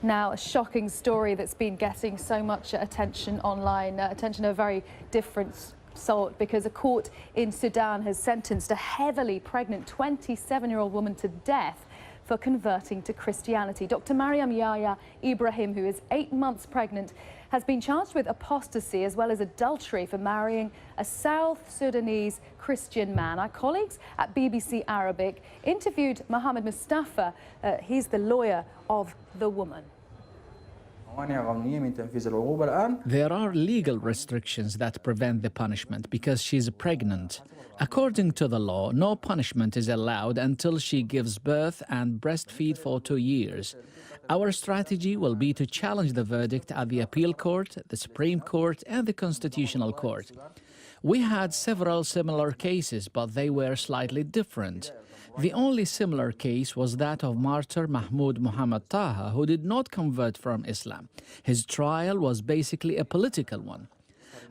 Now, a shocking story that's been getting so much attention online, attention of a very different sort, because a court in Sudan has sentenced a heavily pregnant 27-year-old woman to death for converting to Christianity. Dr. Maryam Ibrahim, who is 8 months pregnant, has been charged with apostasy as well as adultery for marrying a South Sudanese Christian man. Our colleagues at BBC Arabic interviewed Mohammed Mustafa. He's the lawyer of the woman. There are legal restrictions that prevent the punishment because she's pregnant. According to the law, no punishment is allowed until she gives birth and breastfeed for 2 years. Our strategy will be to challenge the verdict at the Appeal Court, the Supreme Court, and the Constitutional Court. We had several similar cases, but they were slightly different. The only similar case was that of martyr Mahmoud Muhammad Taha, who did not convert from Islam. His trial was basically a political one.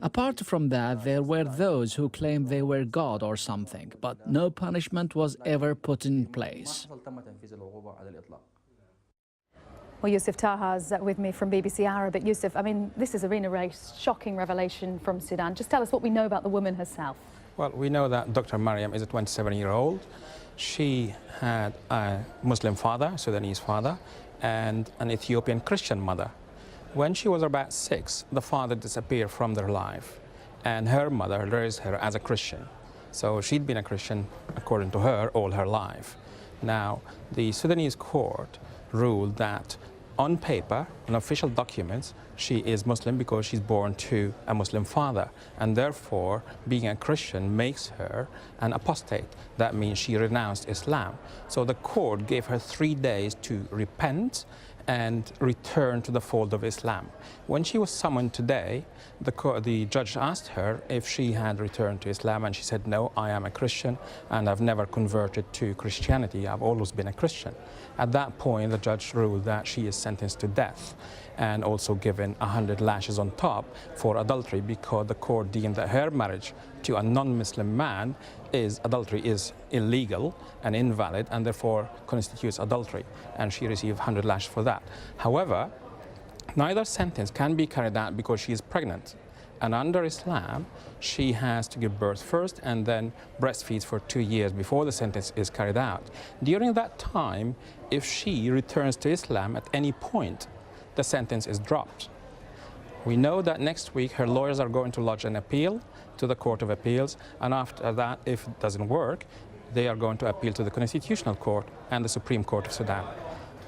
Apart from that, there were those who claimed they were God or something, but no punishment was ever put in place. Well, Yusuf Taha's with me from BBC Arabic. Yusuf, I mean, this is a really shocking revelation from Sudan. Just tell us what we know about the woman herself. Well, we know that Dr. Maryam is a 27-year-old. She had a Muslim father, Sudanese father, and an Ethiopian Christian mother. When she was about 6, the father disappeared from their life, and her mother raised her as a Christian. So she'd been a Christian, according to her, all her life. Now, the Sudanese court ruled that on paper, on official documents, she is Muslim because she's born to a Muslim father, and therefore being a Christian makes her an apostate. That means she renounced Islam. So the court gave her 3 days to repent and return to the fold of Islam. When she was summoned today, the judge asked her if she had returned to Islam, and she said, no, I am a Christian and I've never converted to Christianity. I've always been a Christian. At that point, the judge ruled that she is sentenced to death and also given 100 lashes on top for adultery, because the court deemed that her marriage to a non-Muslim man adultery is illegal and invalid, and therefore constitutes adultery, and she received 100 lashes for that. However, neither sentence can be carried out because she is pregnant, and under Islam she has to give birth first and then breastfeeds for 2 years before the sentence is carried out. During that time, if she returns to Islam at any point, the sentence is dropped. We know that next week her lawyers are going to lodge an appeal to the Court of Appeals, and after that, if it doesn't work, they are going to appeal to the Constitutional Court and the Supreme Court of Sudan.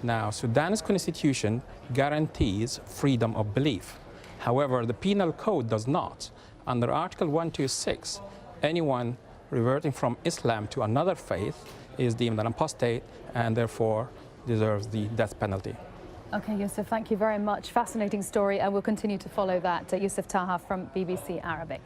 Now, Sudan's constitution guarantees freedom of belief. However, the penal code does not. Under Article 126, anyone reverting from Islam to another faith is deemed an apostate and therefore deserves the death penalty. Okay, Yusuf, thank you very much. Fascinating story, and we'll continue to follow that. Yusuf Taha from BBC Arabic.